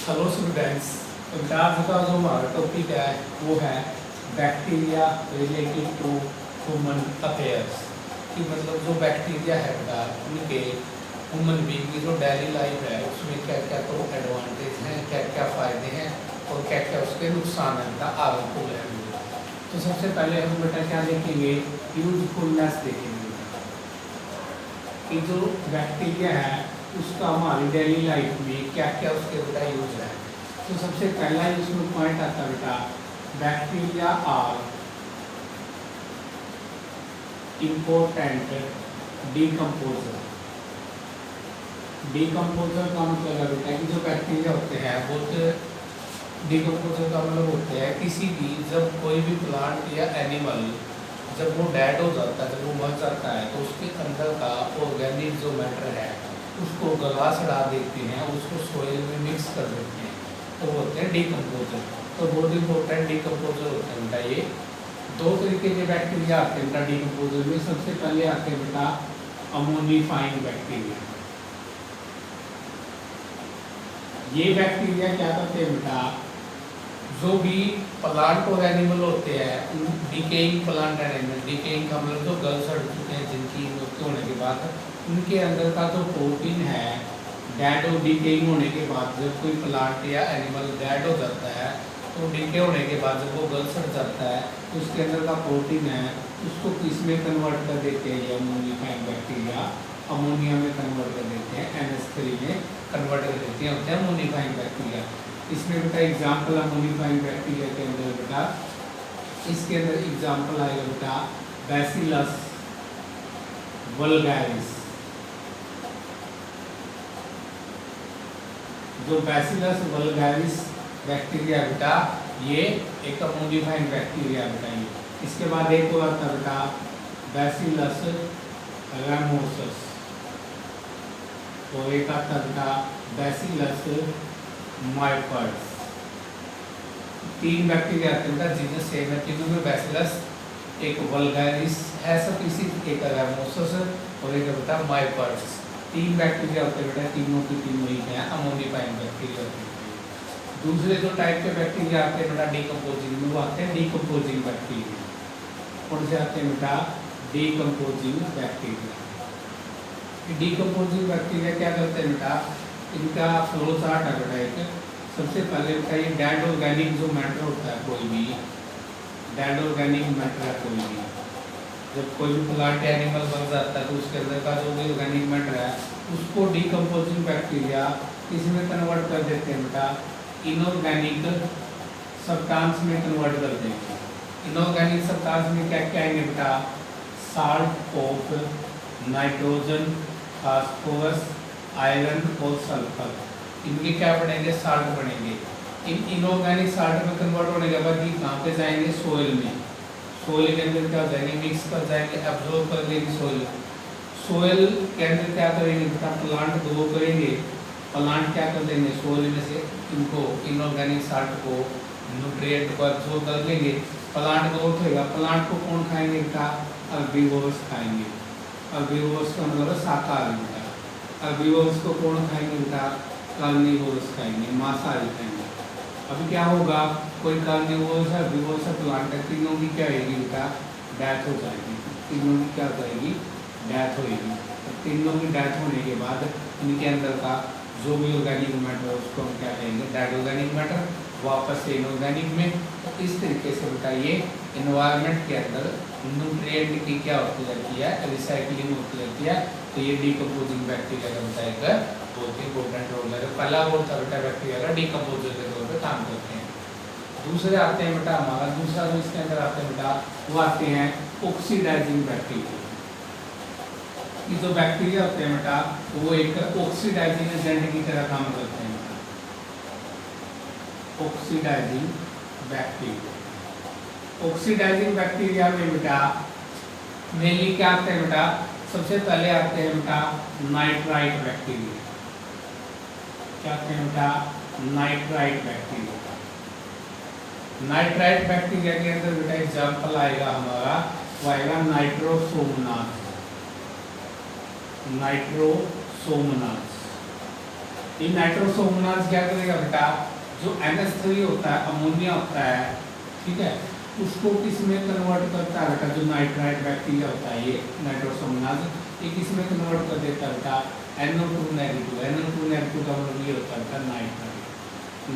Hello students, तो आज का जो हमारा टॉपिक है वो है bacteria related to human affairs. कि मतलब जो बैक्टीरिया है बेटा उनके ह्यूमन बीइंग की जो डेली लाइफ है उसमें क्या क्या तो एडवांटेज हैं, क्या क्या फ़ायदे हैं और क्या क्या उसके नुकसान हैं बेटा हार्मफुल है। तो सबसे पहले हम बेटा क्या देखेंगे, यूजफुलनेस देखेंगे कि जो बैक्टीरिया है उसका हमारी डेली लाइफ में क्या क्या उसके बेटा यूज है। तो सबसे पहला ही उसमें पॉइंट आता है बेटा, bacteria are important decomposer. Decomposer का मतलब है बेटा कि जो बैक्टीरिया होते हैं वो डीकम्पोजर का मतलब होते हैं किसी भी, जब कोई भी प्लांट या एनिमल जब वो डेड हो जाता है, जब वो मर जाता है तो उसके अंदर का ऑर्गेनिक जो मैटर है उसको गला सड़ा देते हैं, उसको सोइल में मिक्स कर देते हैं, तो वो होते हैं डीकम्पोजर। तो बहुत इंपॉर्टेंट डीकम्पोजर होते हैं बेटा। ये दो तरीके के बैक्टीरिया आते हैं बेटा डीकम्पोजर में। सबसे पहले आते हैं बेटा अमोनिफाइंग बैक्टीरिया। ये बैक्टीरिया क्या करते हैं बेटा, जो भी प्लांट और एनिमल होते हैं, decaying plant and animal, decaying का मतलब जो गल सड़ चुके हैं, जिनकी मृत्यु होने के बाद उनके अंदर का जो प्रोटीन है डेड और डिकेइंग होने के बाद, जब कोई प्लांट या एनिमल डेड हो जाता है तो डिके होने के बाद जब वो गल सड़ जाता है तो उसके अंदर का प्रोटीन है उसको किस में कन्वर्ट कर देते हैं, ये अमोनिफाइंग बैक्टीरिया अमोनिया में कन्वर्ट कर देते हैं, NH3 में कन्वर्ट कर देते हैं, होते हैं अमोनिफाइंग बैक्टीरिया। इसमें बेटा एग्जाम्पल अमोनिफाइंग बैक्टीरिया के अंदर बेटा, इसके अंदर एग्जाम्पल आएगा बेटा बैसिलस वल्गैरिस। जो बैसिलस वल्गैरिस बैक्टीरिया बेटा ये एक अमोनिफाइंग बैक्टीरिया बेटा ये। इसके बाद एक और आता बेटा बैसिलस रेमोसस, और एक आता बेटा बैसिलस माइपर्स। तीन बैक्टीरिया आते हैं बेटा जिनमें सेम है, तीनों में बैसिलस, एक वल्गैरिस है सब इसी, एक रेमोसस और एक बेटा माइपर्स। तीन बैक्टीरिया होते हैं बेटा, तीनों की तीनों ही हैं अमोनिफाइंग बैक्टीरिया होते हैं। दूसरे जो टाइप के बैक्टीरिया आते हैं बेटा डीकम्पोजिंग में, वो आते हैं डीकम्पोजिंग बैक्टीरिया। कौन से आते हैं बेटा, डीकम्पोजिंग बैक्टीरिया। डीकम्पोजिंग बैक्टीरिया क्या करते हैं बेटा, इनका फ्लो चार्ट है बेटा एक। सबसे पहले बेटा ये डेड ऑर्गेनिक जो मैटर होता है, कोई भी डेड ऑर्गेनिक मैटर है कोई भी, जब कोई भी प्लांट एनिमल बन जाता है तो उसके अंदर का जो भी ऑर्गेनिक मैटर है उसको डीकम्पोजिंग बैक्टीरिया किसमें कन्वर्ट कर देते हैं बेटा, इनऑर्गेनिक सब्सटेंस में कन्वर्ट कर देंगे। इनऑर्गेनिक सब्सटेंस में क्या क्या आएंगे बेटा, salt of nitrogen, phosphorus, iron और सल्फर। इनके क्या बनेंगे, साल्ट बनेंगे। इन इनऑर्गेनिक साल्ट में कन्वर्ट होने के बाद ये कहाँ पे जाएंगे, सोइल में। सोइल के अंदर क्या हो जाएंगे, मिक्स कर जाएंगे, एब्जॉर्ब कर लेंगे सोइल। सोइल के अंदर क्या करेंगे बेटा, प्लांट ग्रो करेंगे, प्लांट क्या कर देंगे सोइल में से इनको इनऑर्गेनिक साल्ट को, न्यूट्रिएंट को एब्जॉर्ब कर लेंगे, प्लांट ग्रोथ होगा। प्लांट को कौन खाएंगे बेटा, हर्बीवोर्स खाएंगे। हर्बीवोर्स का मतलब शाकाहारी बेटा। हर्बीवोर्स को कौन खाएंगे बेटा, कार्निवोर्स खाएंगे, मांसाहारी खाएंगे। अभी क्या होगा, कोई कार्निवोर्स है, हर्बीवोर्स है, प्लांट है, तीनों की क्या होगी बेटा, डेथ हो जाएगी। तीनों की क्या करेगी, डेथ होगी। तीनों की डेथ होने के बाद इनके अंदर का जो भी ऑर्गेनिक मैटर है उसको हम क्या कहेंगे, डेड ऑर्गेनिक मैटर, वापस से इनऑर्गेनिक में। तो इस तरीके से बेटा ये इन्वायरमेंट के अंदर न्यूट्रिएंट की क्या होती रहती है, रिसाइकलिंग होती रहती है। तो ये डीकम्पोजिंग बैक्टीरिया का बेटा एक बहुत ही इंपॉर्टेंट रोल है। पहला रोल था बेटा बैक्टीरिया का डीकम्पोजर के तौर पर काम करते हैं। दूसरे आते हैं बेटा हमारा दूसरा जो इसके अंदर आते हैं बेटा, वो आते हैं ऑक्सीडाइजिंग बैक्टीरिया। ये जो बैक्टीरिया होते हैं बेटा वो एक ऑक्सीडाइजिंग एजेंट की तरह काम करते हैं बेटा। ऑक्सीडाइजिंग बैक्टीरिया, ऑक्सीडाइजिंग बैक्टीरिया में बेटा मेनली क्या आते हैं बेटा, सबसे पहले आते हैं बेटा नाइट्राइट बैक्टीरिया। क्या आते हैं बेटा, नाइट्राइट बैक्टीरिया। नाइट्राइट बैक्टीरिया के अंदर बेटा एग्जाम्पल आएगा हमारा, वो आएगा नाइट्रोसोमनास। Nitrosomonas nitrosomonas. ये नाइट्रोसोमोनास क्या करेगा बेटा, जो NH3 होता है, अमोनिया होता है, ठीक है, उसको किस में कन्वर्ट करता है बेटा, जो नाइट्राइट बैक्टीरिया होता है ये नाइट्रोसोमोनास, ये किस में कन्वर्ट कर देता है बेटा, NO2 नेगेटिव। NO2 नेगेटिव का मतलब ये होता है बेटा नाइट्राइट,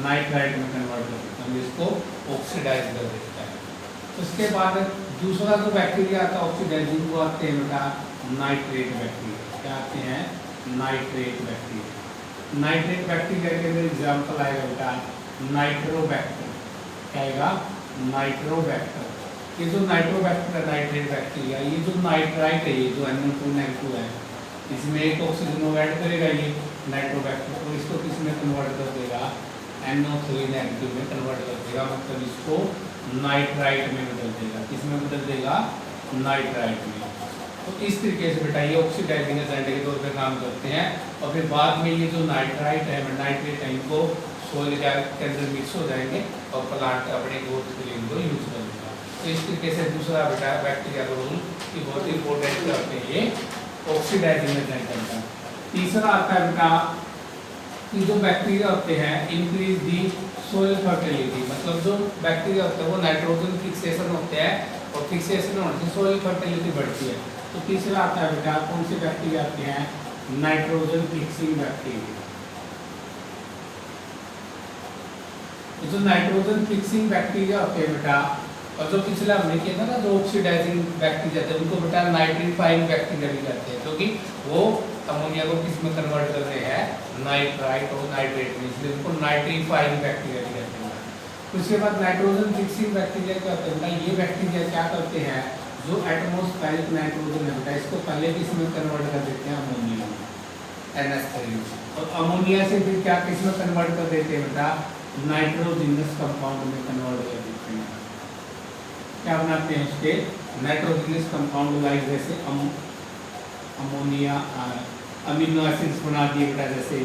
नाइट्राइट में कन्वर्ट कर देता है, इसको ऑक्सीडाइज कर देता है। उसके बाद दूसरा जो बैक्टीरिया आता है ऑक्सीडाइजिंग, वो आते हैं बेटा नाइट्रेट बैक्टीरिया। क्या आते हैं, नाइट्रेट बैक्टीरिया। नाइट्रेट बैक्टीरिया के अंदर एग्जाम्पल आएगा बेटा नाइट्रोबैक्टर। क्या आएगा, नाइट्रोबैक्टर। ये जो नाइट्रोबैक्टर है, नाइट्रेट बैक्टीरिया, ये जो नाइट्राइट है, ये जो NO2 नेगेटिव है, इसमें एक ऑक्सीजन को ऐड करेगा ये नाइट्रोबैक्टर, और इसको किस में कन्वर्ट कर देगा, NO3 नेगेटिव में कन्वर्ट कर देगा, मतलब इसको नाइट्राइट में बदल देगा। किस में बदल देगा, नाइट्राइट में। तो इस तरीके से बेटा ये ऑक्सीडाइजिंग एजेंट के तौर पे काम करते हैं। और फिर बाद में ये जो नाइट्राइट है, नाइट्रेट है, इनको सोइल के अंदर मिक्स हो जाएंगे और प्लांट अपने ग्रोथ के लिए इनको यूज करेगा। तो इस तरीके से दूसरा बेटा बैक्टीरिया का रोल की बहुत इंपॉर्टेंट करते हैं ये ऑक्सीडाइजिंग एजेंट का। तीसरा आता है बेटा कि जो बैक्टीरिया होते हैं इंक्रीज दी सोइल फर्टिलिटी, मतलब जो बैक्टीरिया होते हैं वो नाइट्रोजन फिक्सेशन होते हैं, और फिक्सेशन होने से सोइल फर्टिलिटी बढ़ती है। तो तीसरा आता है बेटा, कौन से बैक्टीरिया आते हैं, नाइट्रोजन फिक्सिंग बैक्टीरिया। तो जो नाइट्रोजन फिक्सिंग बैक्टीरिया होते हैं बेटा, और जो पिछला हमने किया था ना जो ऑक्सीडाइजिंग बैक्टीरिया थे, उनको बेटा नाइट्रीफाइंग बैक्टीरिया भी कहते हैं, क्योंकि वो अमोनिया को किस में कन्वर्ट कर रहे हैं, नाइट्राइट और नाइट्रेट में, इसलिए उनको नाइट्रीफाइंग बैक्टीरिया भी कहते हैं। उसके बाद नाइट्रोजन फिक्सिंग बैक्टीरिया क्या होते हैं, ये बैक्टीरिया क्या करते हैं, जो एटमॉस्फेरिक नाइट्रोजन है बेटा, इसको पहले किस में कन्वर्ट कर देते हैं, अमोनिया में, NH3, और अमोनिया से फिर क्या किस में कन्वर्ट कर देते हैं बेटा, नाइट्रोजिनस कंपाउंड में कन्वर्ट कर देते हैं। क्या बनाते हैं उसके, नाइट्रोजिनस कंपाउंड लाइक जैसे अमोनिया, अमीनो एसिड्स बना दिए बेटा जैसे।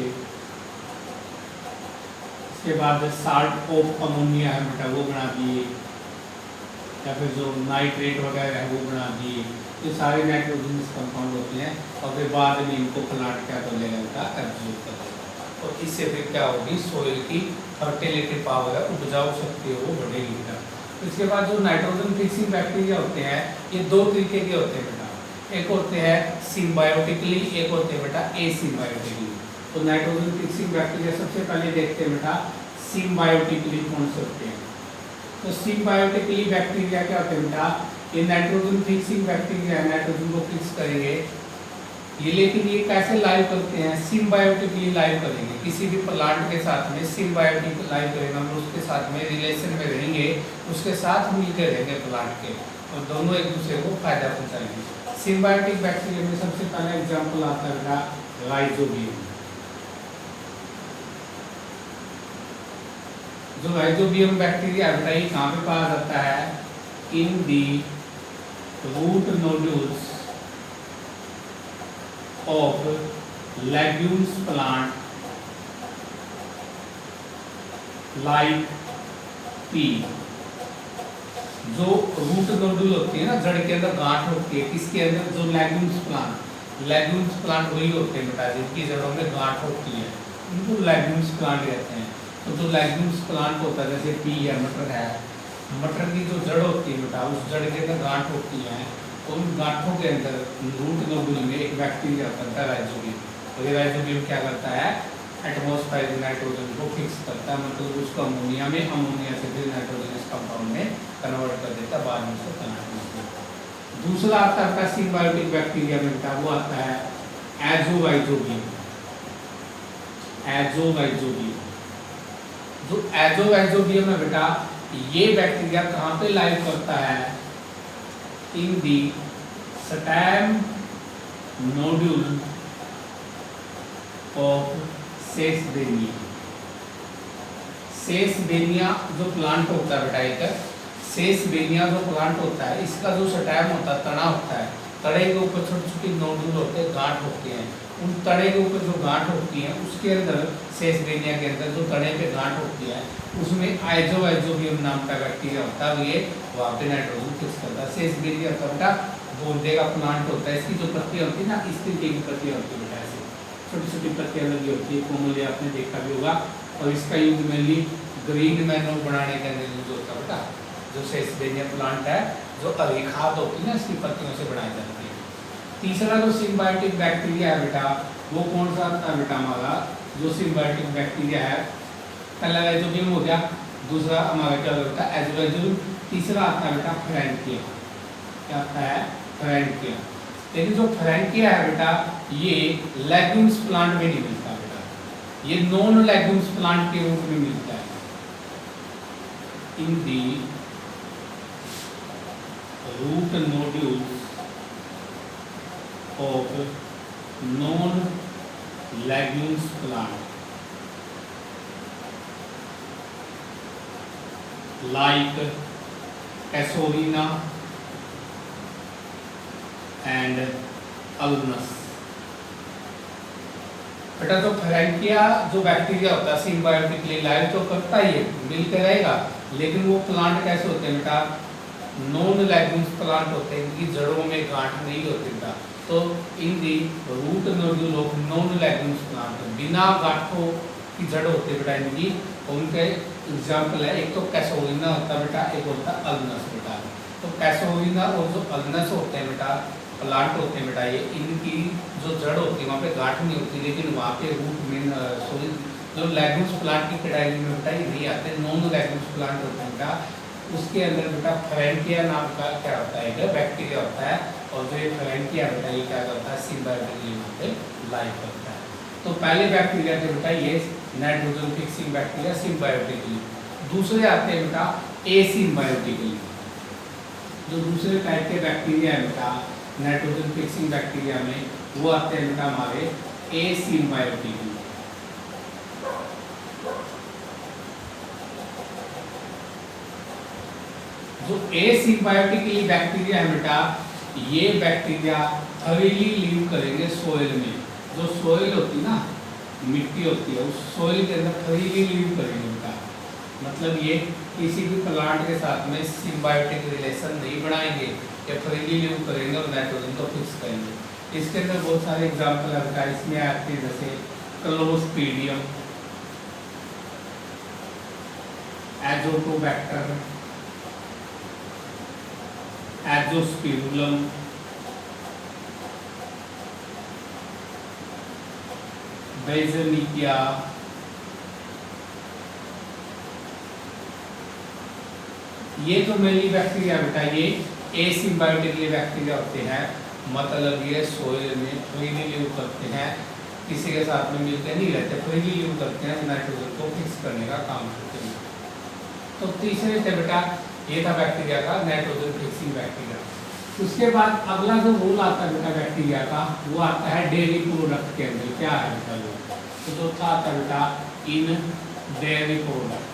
इसके बाद साल्ट ऑफ अमोनिया है बेटा, वो बना दिए, या फिर जो नाइट्रेट वगैरह है वो बना दिए। ये सारे नाइट्रोजनस कंपाउंड होते हैं, और फिर बाद में इनको प्लांट क्या कर लेगा बेटा, एब्जॉर्ब कर लेगा, और इससे फिर क्या होगी, सोइल की फर्टिलिटी पावर है, उपजाऊ शक्ति है वो बढ़ेगी बेटा। इसके बाद जो नाइट्रोजन फिक्सिंग बैक्टीरिया होते हैं, ये दो तरीके के होते हैं बेटा, एक होते हैं सिम्बायोटिकली, एक होते हैं बेटा एसिम्बायोटिकली। तो नाइट्रोजन फिक्सिंग बैक्टीरिया सबसे पहले देखते हैं बेटा सिम्बायोटिकली कौन से होते हैं। तो सिम्बायोटिकली बैक्टीरिया क्या होते हैं बेटा, ये नाइट्रोजन फिक्सिंग बैक्टीरिया है, नाइट्रोजन को फिक्स करेंगे ये, लेकिन ये कैसे लाइव करते हैं, सिम्बायोटिकली लाइव करेंगे। किसी भी प्लांट के साथ में सिम्बायोटिक लाइव करेंगे, हम उसके साथ में रिलेशन में रहेंगे, उसके साथ मिलकर रहेंगे प्लांट के, और दोनों एक दूसरे को फायदा पहुंचाएंगे। सिम्बायोटिक बैक्टीरिया में सबसे पहला एग्जाम्पल आता है राइजोबियम। जो राइजोबियम बैक्टीरिया है ये कहाँ पे पाया जाता है, in the root nodules of legumes plant like pea। जो रूट नोडुल होती है ना, जड़ के अंदर गांठ होती है, किसके अंदर, जो लेग्यूम्स प्लांट वही होते हैं बेटा जिनकी जड़ों में गांठ होती है, उनको लेग्यूम्स प्लांट कहते हैं। तो जो लेग्यूम्स प्लांट होता है जैसे पी है, मटर है, मटर की जो जड़ होती है बेटा, उस जड़ के अंदर गांठ होती है, उन गांठों के अंदर रूट नोडुल में एक बैक्टीरिया होता है राइजोबियम। तो ये राइजोबियम क्या करता है, एटमॉस्फेरिक नाइट्रोजन को फिक्स करता है, मतलब उसको अमोनिया में, अमोनिया से फिर नाइट्रोजनस कंपाउंड में कन्वर्ट कर देता है, बाद में उसको प्लांट में। दूसरा आता है सिम्बायोटिक बैक्टीरिया में बेटा, वो आता है एजोराइजोबियम। एजोराइजोबियम, जो एजोराइजोबियम है बेटा, ये बैक्टीरिया कहाँ पे लाइव करता है, in the stem nodule of sesbania. Sesbania जो प्लांट होता है बेटा, एक सेसबेनिया जो प्लांट होता है, इसका जो स्टेम होता है, तना होता है, तड़े के ऊपर छोटी छोटी नोडुल होते हैं, गांठ होती हैं, उन तड़े के ऊपर जो गांठ होती है उसके अंदर, सेसबेनिया के अंदर जो तड़े पे गांठ होती है, उसमें आइजोबियम नाम का बैक्टीरिया होता है, ये वहाँ पे नाइट्रोजन फिक्स करता है। सेसबेनिया का बेटा बोलते का प्लांट होता है, इसकी जो पत्तियाँ होती है ना, इस तरीके की पत्तियाँ होती है बेटा ऐसे छोटी छोटी पत्तियां लगी होती है, कॉमनली आपने देखा भी होगा। और इसका यूज मेनली ग्रीन मैन्योर बनाने के अंदर यूज होता है बेटा। जो सेसबेनिया प्लांट है, जो हरी खाद होती है ना, इसकी पत्तियों से बनाई जाती है। तीसरा जो सिम्बायोटिक बैक्टीरिया है बेटा, वो कौन सा आता है बेटा हमारा? जो सिम्बायोटिक बैक्टीरिया है, पहला राइजोबियम हो गया, दूसरा हमारा क्या होता है एजोलैजुल, तीसरा आता है बेटा फ्रैंकिया। क्या आता है? फ्रैंकिया। लेकिन जो फ्रैंकिया है बेटा, ये लेग्यूम्स प्लांट में नहीं मिलता बेटा, ये नॉन लेग्यूम्स प्लांट के रूप में मिलता है। In the root nodules of non legumes plant like Casorina and Alnus। बेटा तो फ्रैंकिया जो बैक्टीरिया होता है सिम्बायोटिकली लाइव तो करता ही है, मिलकर रहेगा, लेकिन वो प्लांट कैसे होते हैं बेटा? नॉन लेग्यूम्स प्लांट होते हैं, इनकी जड़ों में गांठ नहीं होती बेटा। तो in the root nodule of non legumes plant, बिना गांठों की जड़ होती है बेटा इनकी। उनके एग्जाम्पल है, एक तो कैसोरिना होता है बेटा, एक होता है अल्नस बेटा। तो कैसोरिना और जो अल्नस होते हैं बेटा, प्लांट होते हैं बेटा, ये इनकी जो जड़ होती है वहाँ पे गांठ नहीं होती, लेकिन वहाँ पे रूट में सॉरी जो लेग्यूम्स प्लांट की कैटेगरी में बेटा ये नहीं आते, नॉन लेग्यूम्स प्लांट होते हैं बेटा। उसके अंदर बेटा फ्रैंकिया नाम का क्या होता है? एक बैक्टीरिया होता है, और जो ये फ्रैंकिया बेटा ये क्या करता है? सिम्बायोटिकली वहाँ पे लाइव करता है। तो पहले बैक्टीरिया थे बेटा ये नाइट्रोजन फिक्सिंग बैक्टीरिया सिम्बायोटिकली। दूसरे आते हैं बेटा एसिम्बायोटिकली। जो दूसरे टाइप के बैक्टीरिया है बेटा नाइट्रोजन फिक्सिंग बैक्टीरिया में, वो आते हैं बेटा हमारे एसिम्बायोटिकली। जो एसिम्बायोटिकली बैक्टीरिया है बेटा, ये बैक्टीरिया थर्लीली लीव करेंगे सोइल में। जो सोइल होती है ना, मिट्टी होती है, उस सोइल के अंदर थर्लीली लीव करेंगे बेटा। मतलब ये किसी भी प्लांट के साथ में सिम्बायोटिक रिलेशन नहीं बनाएंगे, या थर्लीली लीव करेंगे और नाइट्रोजन को फिक्स करेंगे। इसके अंदर बहुत सारे एग्जाम्पल है बेटा, इसमें आते हैं जैसे क्लोस्ट्रीडियम, एजोटोबैक्टर, एजोस्पिरुलम, बेज़नीकिया, ये जो मेनली बैक्टीरिया बेटा ये एसिम्बायोटिकली बैक्टीरिया होते हैं। मतलब ये सोइल में फ्रीली लीव करते हैं, किसी के साथ में मिलते नहीं रहते, फ्रीली लीव करते हैं, नाइट्रोजन को फिक्स करने का काम करते हैं। तो तीसरे थे बेटा ये था बैक्टीरिया का नाइट्रोजन फिक्सिंग बैक्टीरिया। उसके बाद अगला जो रोल आता है बेटा बैक्टीरिया का, वो आता है डेयरी प्रोडक्ट के अंदर। क्या है बेटा वो? तो जो था आता है बेटा इन डेयरी प्रोडक्ट।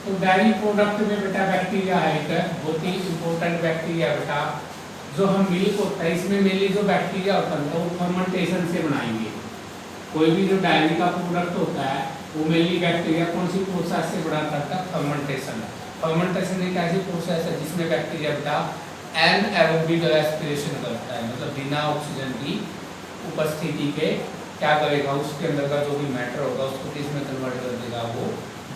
तो डेयरी प्रोडक्ट में बेटा बैक्टीरिया है एक बहुत ही इंपॉर्टेंट बैक्टीरिया बेटा, जो हम मिल्क होता है इसमें मेनली जो बैक्टीरिया होता है वो फर्मेंटेशन से बनाएंगे। कोई भी जो डेयरी का प्रोडक्ट होता है वो मेनली बैक्टीरिया कौन सी प्रोसेस से बना करता है? फर्मेंटेशन। फर्मेंटेशन एक ऐसी प्रोसेस है जिसमें बैक्टीरिया बेटा एनाएरोबिक रेस्पिरेशन करता है, मतलब बिना ऑक्सीजन की उपस्थिति के क्या करेगा? उसके अंदर का जो भी मैटर होगा उसको किसमें कन्वर्ट कर देगा? वो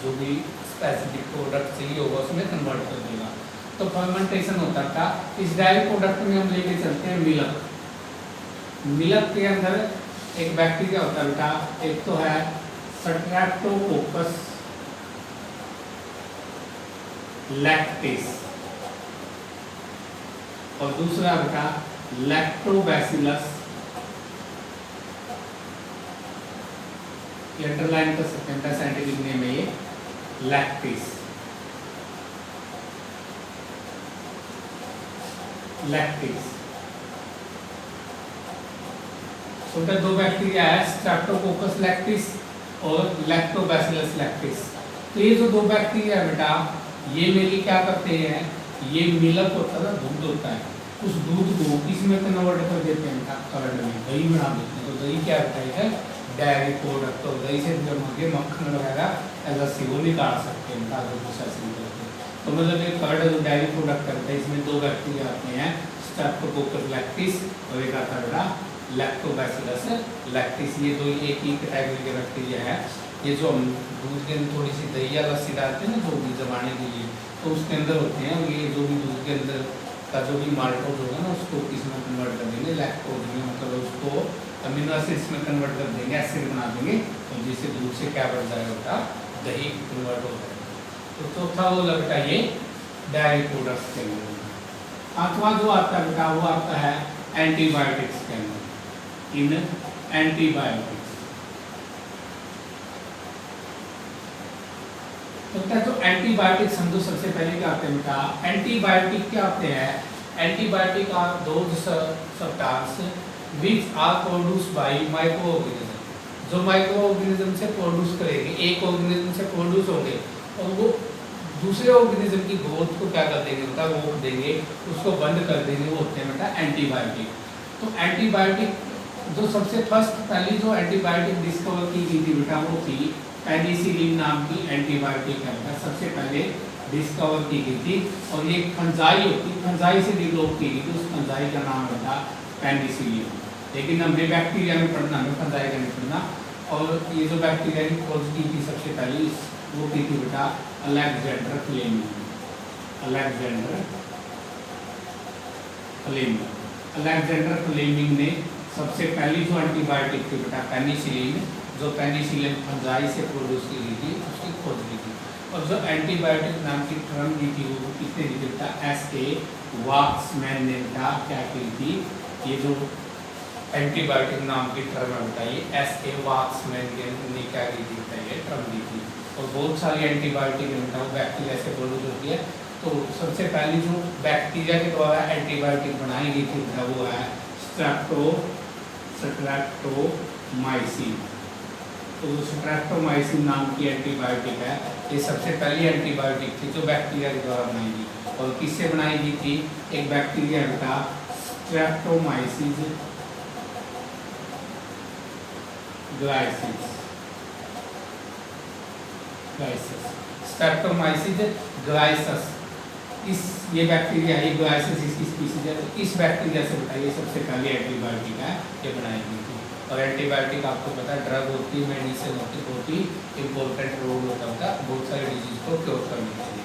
जो भी स्पेसिफिक प्रोडक्ट चाहिए होगा उसमें कन्वर्ट कर देगा। तो फर्मेंटेशन होता था। इस डेयरी प्रोडक्ट में हम लेके चलते हैं मिल्क। मिल्क के अंदर एक बैक्टीरिया होता है बेटा, एक तो है स्ट्रेप्टोकोकस लैक्टेस, और दूसरा बेटा लैक्टोबैसिलस। अंडरलाइन कर सकते हैं, साइंटिफिक नेम है ये लैक्टेस। लैक्टेस टोटल दो बैक्टीरिया है, स्ट्रेप्टोकोकस लैक्टिस और लैक्टोबैसिलस लैक्टिस। तो ये जो दो बैक्टीरिया है बेटा, ये मेनली क्या करते हैं? ये मिल्क होता है ना, दूध होता है, उस दूध को किसमें कन्वर्ट कर देते हैं? करंट में, दही बना देते हैं। तो दही क्या होता है? Dairy product. तो दही से जब आगे मक्खन वगैरह एज सी वो निकाल सकते हैं आगे प्रोसेसिंग करके। तो मतलब ये थर्ड जो डेयरी प्रोडक्ट करते हैं इसमें दो बैक्टीरिया आते हैं, स्ट्रेप्टोकोकस लैक्टिस और एक आता है बेटा लैक्टोबैसिलस लैक्टिस, ये दो एक ही कैटेगरी के बैक्टीरिया है। ये जो हम दूध के अंदर थोड़ी सी दही या लस्सी डालते हैं ना जो भी जमाने के लिए, तो उसके अंदर होते हैं, और ये जो भी दूध के अंदर का जो भी माल्टोज होगा ना उसको इसमें कन्वर्ट कर देंगे लैक्टोज में, मतलब उसको अमीनो एसिड्स में कन्वर्ट कर देंगे, एसिड बना देंगे, और जिससे दूध से क्या बन जाएगा बेटा, दही कन्वर्ट हो जाएगा। तो चौथा वो लगता है ये डायरी प्रोडक्ट्स के अंदर। पांचवा जो आता है बेटा वो आता है एंटीबायोटिक्स के अंदर, इन एंटीबायोटिक्स। तो जो एंटीबायोटिक्स हम जो सबसे पहले क्या आते हैं बेटा, एंटीबायोटिक क्या होते हैं, antibiotic are those substance which are produced by microorganism, जो माइक्रो ऑर्गेनिज्म से प्रोड्यूस करेंगे, एक ऑर्गेनिज्म से प्रोड्यूस होंगे और वो दूसरे ऑर्गेनिज्म की ग्रोथ को क्या कर देंगे बेटा, रोक देंगे, उसको बंद कर देंगे, वो होते हैं बेटा एंटीबायोटिक। तो एंटीबायोटिक जो सबसे फर्स्ट पहली जो एंटीबायोटिक डिस्कवर की गई थी बेटा वो थी पेनिसिलिन नाम की एंटीबायोटिक है बेटा, सबसे पहले डिस्कवर की गई थी, और ये फंजाई होती, फंजाई से डेवलप की गई थी, उस फंजाई का नाम बेटा पेनिसिलिन। लेकिन हमने बैक्टीरिया में पढ़ना, हमें फंजाई का नहीं पढ़ना। और ये जो बैक्टीरिया की खोज की थी सबसे पहले वो की थी बेटा Alexander Fleming, Alexander Fleming. Alexander Fleming ने सबसे पहली जो एंटीबायोटिक थी बेटा पेनिसिलिन, जो पेनिसिलिन फंजाई से प्रोड्यूस की गई थी, उसकी खोज की थी। और जो एंटीबायोटिक नाम की टर्म दी थी वो किसने दी थी बेटा, एस.ए. वाक्समैन ने बेटा क्या की थी, ये जो एंटीबायोटिक नाम की टर्म है बेटा ये एस.ए. वाक्समैन ने क्या की थी बेटा, ये टर्म दी थी। और बहुत सारी एंटीबायोटिक बेटा वो बैक्टीरिया से प्रोड्यूस होती है। तो सबसे पहली जो बैक्टीरिया के द्वारा एंटीबायोटिक बनाई गई थी बेटा वो है स्ट्रेप्टोमाइसिन। तो जो स्ट्रेप्टोमाइसिन नाम की एंटीबायोटिक है, ये सबसे पहली एंटीबायोटिक थी जो बैक्टीरिया के द्वारा बनाई गई। और किससे बनाई गई थी, एक बैक्टीरिया बेटा स्ट्रेप्टोमाइसिस ग्लाइसिस, स्ट्रेप्टोमाइसिस ग्लाइसिस, इस ये बैक्टीरिया है, ग्लाइसिस इसकी स्पीशीज है। तो इस बैक्टीरिया से बेटा ये सबसे पहली एंटीबायोटिक है ये बनाई गई थी। और एंटीबायोटिक आपको पता है ड्रग होती है, मेडिसिन होती, बहुत ही इम्पोर्टेंट रोल होता है बहुत सारी डिजीज को क्योर करने के लिए।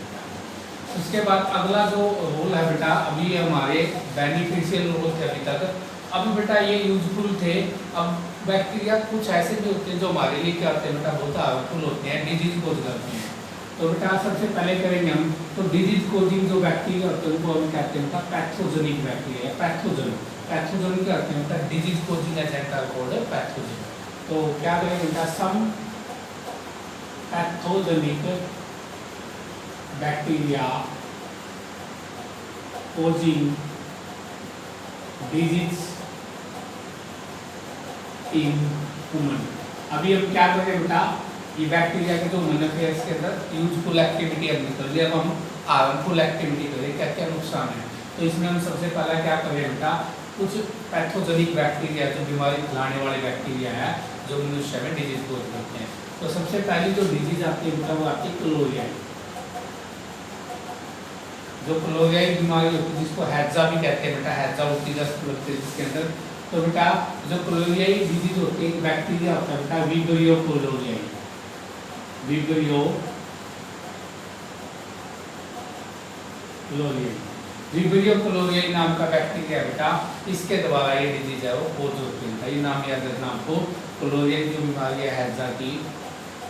उसके बाद अगला जो रोल है बेटा, अभी हमारे बेनिफिशियल रोल थे अभी तक, अभी बेटा ये यूजफुल थे। अब बैक्टीरिया कुछ ऐसे भी होते हैं जो हमारे लिए क्या होते हैं बेटा, बहुत हार्मफुल होते हैं, डिजीज कोज करते हैं। तो बेटा सबसे पहले करेंगे हम, तो डिजीज कोजिंग जो बैक्टीरिया होते हैं उनको हम कहते हैं बेटा पैथोजेनिक बैक्टीरिया। पैथोजन, पैथोजन क्या होते हैं बेटा, disease causing agent are called pathogen. तो क्या करेंगे बेटा, some pathogenic bacteria causing disease in human. अभी हम क्या करें बेटा, ये बैक्टीरिया के जो ह्यूमन अफेयर्स के अंदर यूजफुल एक्टिविटी हमने कर ली, अब हम हार्मफुल एक्टिविटी करें, क्या क्या नुकसान है। तो इसमें हम सबसे पहला क्या करें बेटा, कुछ पैथोजेनिक बैक्टीरिया जो बीमारी फैलाने वाले बैक्टीरिया है जो मनुष्य में डिजीज कोज करते हैं। तो सबसे पहली जो डिजीज आती है बेटा वो आती है क्लोरियाई, जो क्लोरियाई बीमारी होती है जिसको हैजा भी कहते हैं बेटा, हैजा होती है जिसके अंदर। तो बेटा जो क्लोरियाई डिजीज होती है, बैक्टीरिया होता है बेटा विब्रियो क्लोरियाई, विब्रियो क्लोरियाई, विब्रियो क्लोरियाई नाम का बैक्टीरिया बेटा, इसके द्वारा ये डिजीज है वो कोज होती है। ये नाम याद रखना आपको, क्लोरियाई जो बीमारी है हैजा की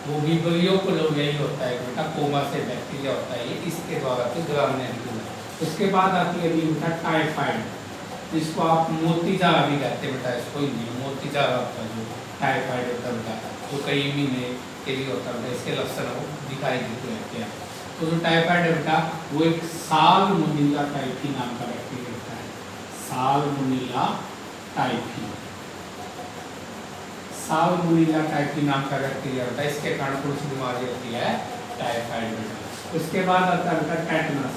वो विब्रियो क्लोरियाई होता है बेटा, कोमा से बैक्टीरिया होता है ये, इसके द्वारा तो ग्राम में निकलता है। उसके बाद आती है बेटा टाइफाइड, जिसको आप मोतीजारा भी कहते हैं बेटा, इसको हिंदी में मोतीजारा होता है, जो टाइफाइड होता है बेटा, जो कई महीने के लिए होता है, इसके लक्षण वो दिखाई देते रहते हैं। तो जो टाइफाइड है बेटा वो एक साल्मोनेला टाइफी नाम का बैक्टीरिया होता है, साल्मोनेला टाइफी, साल्मोनेला टाइफी नाम का बैक्टीरिया होता है, इसके कारण कौन सी बीमारी होती है, टाइफाइड बेटा। उसके बाद आता है बेटा टेटनस,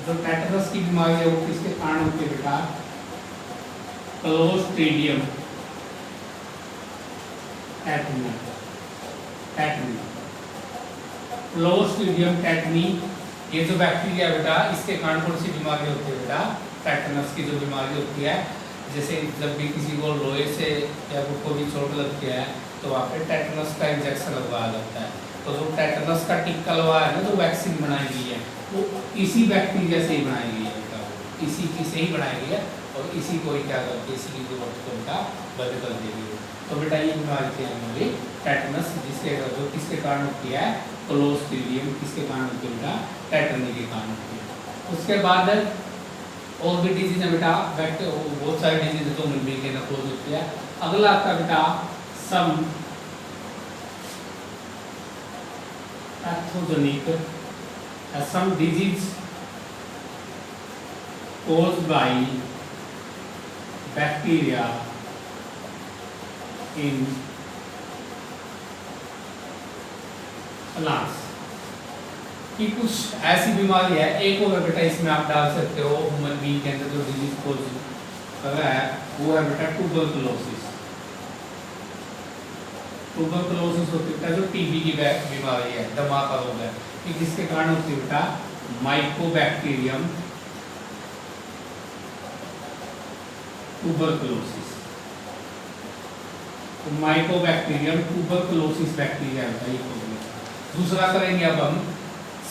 जो टेटनस की बीमारी है वो किसके कारण होती है बेटा, clostridium tetani, tetani, clostridium tetani, ये जो बैक्टीरिया बेटा इसके कारण कौन सी बीमारी होती है बेटा, टेटनस की जो बीमारी होती है, जैसे जब भी किसी को लोहे से या को भी चोट लगती है तो वहाँ पे टेटनस का इंजेक्शन लगवाया जाता है। तो जो टेटनस का टीका लगवाया है ना, जो वैक्सीन बनाई गई है वो इसी बैक्टीरिया से ही बनाई गई है बेटा, इसी की से ही बनाई गई है और इसी को ही क्या करती है, इसी की जो का बंद कर देगी। तो बेटा ये बीमारी थी हमारी टेटनस, जिसके जो किसके कारण होती है, क्लोस्ट्रीडियम किसके कारण होती है बेटा, टेटनी के कारण होती है। उसके बाद और भी डिजीज है बेटा, बहुत सारी डिजीज तो मिल के नकोज होती है। अगला आता बेटा some pathogenic some disease caused by bacteria in plants। कि कुछ ऐसी बीमारी है, एक और बेटा इसमें आप डाल सकते हो ह्यूमन बीइंग के अंदर जो डिजीज कोज कर रहा है वो है बेटा ट्यूबरकुलोसिस। ट्यूबरकुलोसिस होती है जो टीबी की बीमारी है, दमा का रोग है, कि जिसके कारण होती है बेटा माइकोबैक्टीरियम ट्यूबरकुलोसिस। तो माइकोबैक्टीरियम ट्यूबरकुलोसिस बैक्टीरिया होता है। दूसरा करेंगे अब हम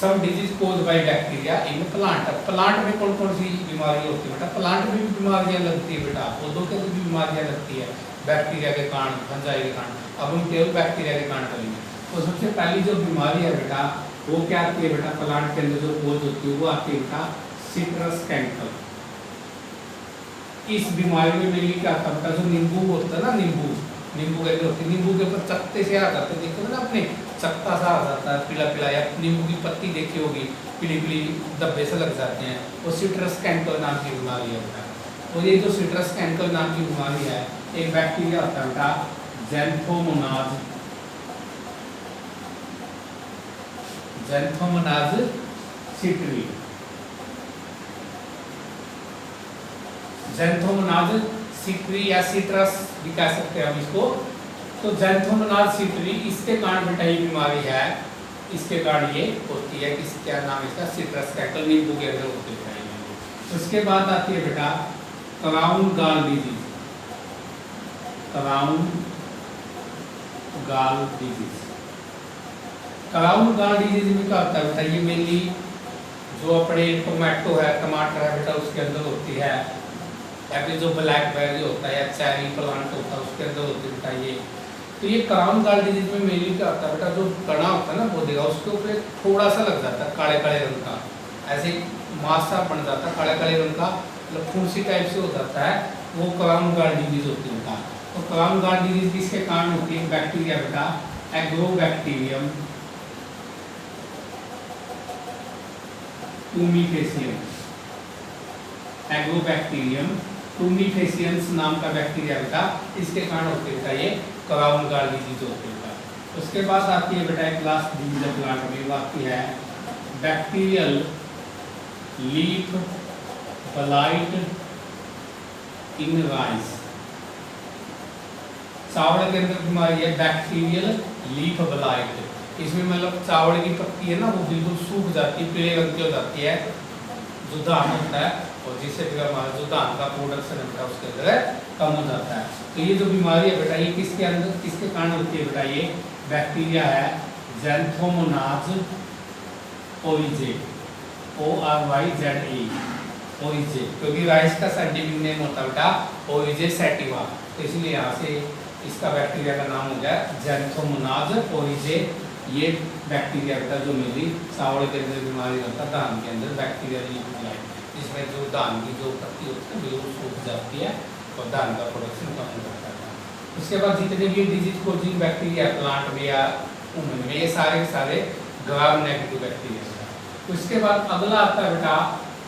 some disease caused by bacteria in plant. Plant में कौन कौन सी बीमारी होती है बेटा, प्लांट में भी बीमारियां लगती है बेटा, पौधों के भी बीमारियां लगती है बैक्टीरिया के कारण, फंजाई के कारण। अब हम केवल बैक्टीरिया के कारण करेंगे। तो सबसे पहली जो बीमारी है बेटा वो क्या आती है बेटा, प्लांट के अंदर जो कोज होती है वो आती है बेटा सिट्रस कैंकर। इस बीमारी में मेनली क्या आता है, जो नींबू होता है ना, नींबू कैसे होती है, नींबू के ऊपर चकते से आ जाते हैं, देखते हो ना अपने चकता सा आ जाता है पीला पीला, या नींबू की पत्ती देखी होगी पीली पीली धब्बे से लग जाते हैं, वो सिट्रस कैंकर नाम की बीमारी है बेटा। और ये जो सिट्रस कैंकर नाम की बीमारी है, एक बैक्टीरिया होता है बेटा ज़ैंथोमोनाज सिट्री। ज़ैंथोमोनाज सिट्री या सिट्रस भी कह सकते हैं हम इसको। तो ज़ैंथोमोनाज सिट्री, इसके कारण बेटा ये बीमारी है, इसके कारण ये होती है, किस क्या नाम इसका, सिट्रस कैंकर, नींबू के अंदर होती है। उसके बाद आती है बेटा crown gall disease. Crown gall disease, crown gall disease में क्या होता है बेटा, ये मेनली जो अपने टोमेटो है, टमाटर है बेटा, उसके अंदर होती है, या फिर जो ब्लैकबेरी होता है या चेरी प्लांट होता है उसके अंदर होती है बेटा ये। तो ये क्राउन गॉल डिजीज में मेनली क्या होता है बेटा, जो कणा होता है ना पौधे का, उसके ऊपर थोड़ा सा लग जाता है काले काले रंग का, ऐसे मासा बन जाता है काले काले रंग का, मतलब फुंसी टाइप से हो जाता है, वो क्राउन गॉल डिजीज होती है बेटा। तो क्राउन गॉल डिजीज किसके कारण होती है, बैक्टीरिया बेटा एग्रोबैक्टीरियम टूमीफेसियंस। एग्रोबैक्टीरियम टूमीफेसियंस नाम का बैक्टीरिया बेटा, इसके कारण होती है बेटा ये क्राउन गॉल डिजीज होती है बेटा। उसके बाद आती है बेटा एक लास्ट डिजीज प्लांट में, वो आती है bacterial leaf blight in rice. चावल के अंदर बीमारी है बैक्टीरियल लीफ ब्लाइट। इसमें मतलब चावल की पत्ती है ना वो बिल्कुल सूख जाती है, पीले रंग की हो जाती है, जो धान होता है, और जिससे फिर हमारा जो धान का प्रोडक्शन है उसके अंदर कम हो जाता है। तो ये जो बीमारी है बेटा ये किसके अंदर, किसके कारण होती है बेटा, ये बैक्टीरिया है ज़ैंथोमोनाज ओरिजे, ORYZE ओरिजे, क्योंकि राइस का साइंटिफिक नेम होता है बेटा ओरिजे सैटिवा, तो इसलिए यहाँ से इसका बैक्टीरिया का नाम हो गया ज़ैंथोमोनाज ओरिजे। ये बैक्टीरिया बेटा जो मेरी चावल के अंदर बीमारी होता है, धान के अंदर बैक्टीरिया जिसमें जो धान की जो पत्ती होती है बिल्कुल सूख जाती है और धान का प्रोडक्शन कम हो जाता है। उसके बाद जितने भी डिजीज कोजिंग बैक्टीरिया प्लांट में या ह्यूमन में, ये सारे के सारे ग्राम नेगेटिव बैक्टीरिया। उसके बाद अगला आता है बेटा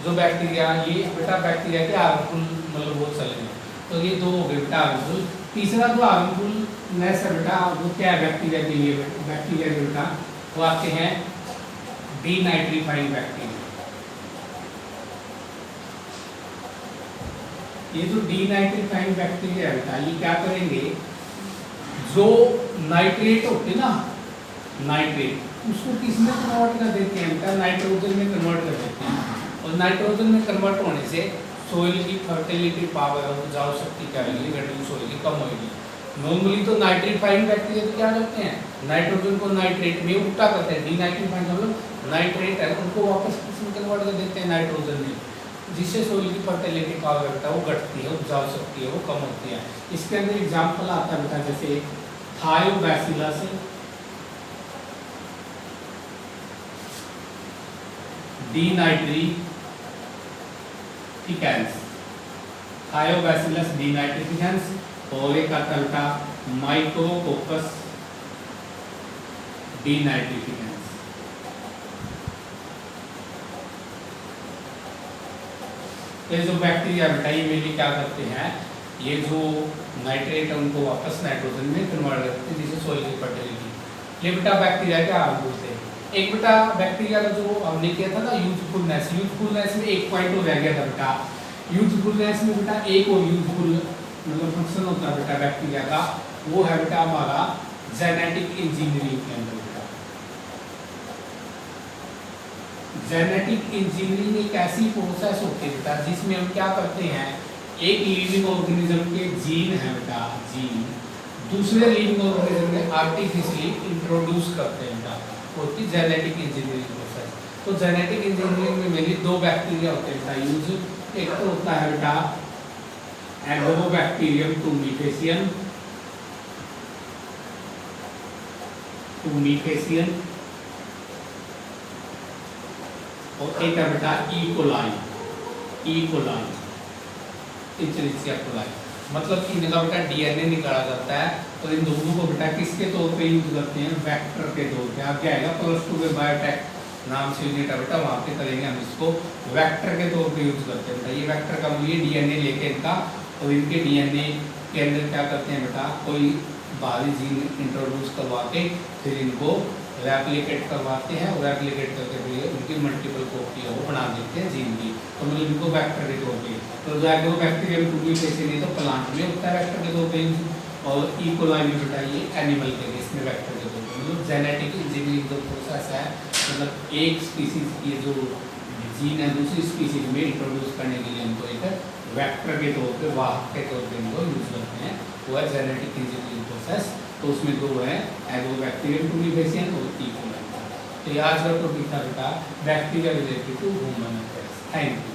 जो बैक्टीरिया, ये बेटा बैक्टीरिया के हार्मफुल मतलब वो चले गए, तो ये दो हो गए बेटा हार्मफुल। तीसरा जो हार्मफुलनेस है बेटा वो क्या है बैक्टीरिया के लिए, बैक्टीरिया के बेटा वो आते हैं डीनाइट्रीफाइंग बैक्टीरिया। ये जो डीनाइट्रीफाइंग बैक्टीरिया है बेटा ये क्या करेंगे, जो नाइट्रेट होते ना, नाइट्रेट उसको किस में कन्वर्ट कर देते हैं बेटा, नाइट्रोजन में कन्वर्ट कर देते हैं, और नाइट्रोजन में कन्वर्ट होने से सोइल की फर्टिलिटी पावर, उपजाऊ शक्ति क्या होगी, रिड्यूस होगी, कम होगी। नॉर्मली तो नाइट्रीफाइंग बैक्टीरिया तो क्या करते हैं, नाइट्रोजन को नाइट्रेट में उल्टा करते हैं, डीनाइट्रीफाइंग मतलब नाइट्रेट है उनको वापस किसमें कन्वर्ट कर देते हैं, नाइट्रोजन में, जिससे सोइल की फर्टिलिटी पावर होता है वो घटती है, उपजाऊ शक्ति है वो कम होती है। इसके अंदर एग्जाम्पल आता है बेटा जैसे थायोबैसिलस, डीनाइट्रीफिकेंस, थायोबैसिलस डीनाइट्रीफिकेंस, और एक आता है बेटा माइकोकोकस डीनाइट्रीफिकेंस। ये जो बैक्टीरिया बेटा ये मेनली क्या करते हैं, ये जो नाइट्रेट है उनको वापस नाइट्रोजन में कन्वर्ट करते हैं, जिससे सोइल की फर्टिलिटी। ये बेटा बैक्टीरिया क्या आप बोलते हैं। एक बेटा बैक्टीरिया का जो हमने किया था ना यूजफुलनेस, यूजफुलनेस में एक पॉइंट हो रह गया था बेटा। यूजफुलनेस में बेटा एक और यूजफुल मतलब फंक्शन होता है बेटा बैक्टीरिया का, वो है बेटा हमारा जेनेटिक इंजीनियरिंग के अंदर बेटा। जेनेटिक इंजीनियरिंग एक ऐसी प्रोसेस होती है बेटा जिसमें हम क्या करते हैं, एक लिविंग ऑर्गेनिज्म के जीन है बेटा, जीन दूसरे लिविंग ऑर्गेनिज्म में आर्टिफिशियली इंट्रोड्यूस करते हैं बेटा, होती जेनेटिक इंजीनियरिंग प्रोसेस। तो जेनेटिक इंजीनियरिंग में मेनली दो बैक्टीरिया होते हैं बेटा यूज, एक तो होता है बेटा एग्रोबैक्टीरियम टूमीफेसियन, और एक है बेटा इकोलाई, इचरिचिया कोलाई। मतलब कि इनका बेटा डीएनए निकाला जाता है और इन दोनों को बेटा किसके तौर पे यूज करते हैं, वेक्टर के तौर पे। आप क्या आएगा +2 में बायोटेक नाम से यूनिट है बेटा, वहाँ पे करेंगे हम इसको वेक्टर के तौर पे यूज करते हैं बेटा। ये वेक्टर का मूल्य डीएनए लेके इनका, और इनके डीएनए के अंदर क्या करते हैं बेटा, कोई बाहरी जीन इंट्रोड्यूस करवा के फिर इनको रेप्लिकेट करवाते हैं, और रेप्लिकेट करके फिर उनकी मल्टीपल कॉपी है वो बना देते हैं जीन की, तो मतलब इनको वेक्टर के तौर पे। तो जो एग्रोबैक्टीरियम टूमीफेसियन नहीं तो प्लांट में होता है वेक्टर के तौर पे, और इकोलाई में बेटा ये एनिमल के केस में वेक्टर के तौर पे। मतलब जेनेटिक इंजीनियरिंग जो प्रोसेस है, मतलब एक स्पीसीज की जो जीन है दूसरी स्पीसीज में इंट्रोड्यूस करने के लिए इनको एक वेक्टर के तौर पे, वाहक के तौर पे इनको यूज करते हैं, वो है जेनेटिक इंजीनियरिंग प्रोसेस। तो उसमें दो है एग्रोबैक्टीरियम टूमीफेसियन और इकोलाई। तो आज का टॉपिक था बेटा bacteria related to human affairs. Thank you.